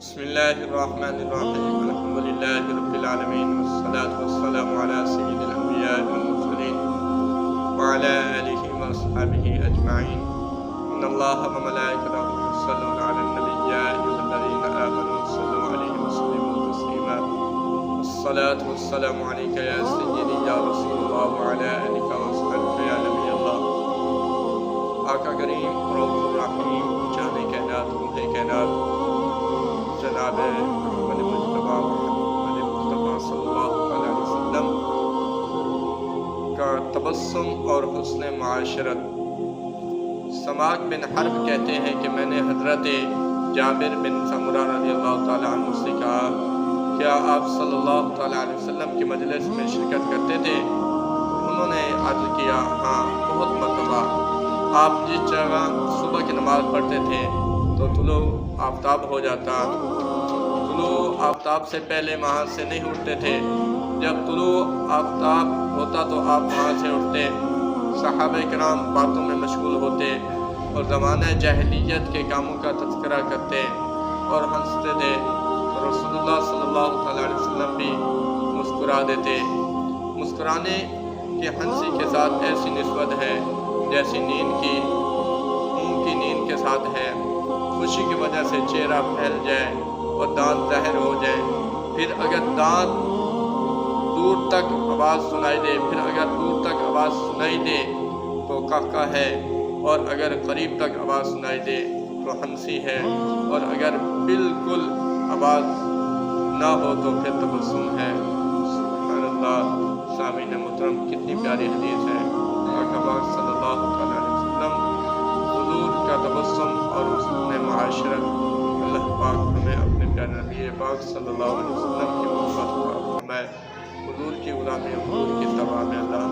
بسم الله الرحمن الرحيم الحمد لله رب العالمين والصلاة والسلام على سيد الأنبياء والمرسلين وعلى آله وأصحابه أجمعين إن الله وملائكته يصلون على النبي يا أيها الذين آمنوا صلوا عليه وسلموا تسليما الصلاة والسلام عليك يا سيدي يا رسول الله وعلى آلك وأصحابك يا نبي الله آقا کریم رؤوف الرحیم جان کائنات روح کائنات جناب محمد مصطفیٰ صلی اللہ علیہ وسلم کا تبسم اور حسن معاشرت۔ سماک بن حرب کہتے ہیں کہ میں نے حضرت جابر بن سمرہ رضی اللہ تعالیٰ عنہ سے کہا کیا آپ صلی اللہ تعالیٰ علیہ وسلم کی مجلس میں شرکت کرتے تھے؟ تو انہوں نے عرض کیا ہاں بہت مرتبہ۔ آپ جس جگہ صبح کی نماز پڑھتے تھے تو طلوع آفتاب ہو جاتا، طلوع آفتاب سے پہلے وہاں سے نہیں اٹھتے تھے، جب طلوع آفتاب ہوتا تو آپ وہاں سے اٹھتے، صحابہ کرام باتوں میں مشغول ہوتے اور زمانہ جاہلیت کے کاموں کا تذکرہ کرتے اور ہنستے تھے، اور رسول اللہ صلی اللہ علیہ وسلم بھی مسکرا دیتے۔ مسکرانے کی ہنسی کے ساتھ ایسی نسبت ہے جیسی نیند کی اونگ کی نیند کے ساتھ ہے۔ خوشی کی وجہ سے چہرہ پھیل جائے اور دانت ظاہر ہو جائے، پھر اگر دانت دور تک آواز سنائی دے تو قہقہ ہے، اور اگر قریب تک آواز سنائی دے تو ہنسی ہے، اور اگر بالکل آواز نہ ہو تو پھر تبسم ہے۔ سبحان اللہ۔ سامعین محترم، کتنی پیاری حدیث ہے۔ آقا پاک صلی اللہ علیہ وسلم حضور کا تبسم اور حسن معاشرت، اللہ پاک ہمیں اپنے پیارے نبی پاک صلی اللہ علیہ وسلم کی محبت عطا فرمائے، حضور کی غلامی، حضور کی اتباع میں اللہ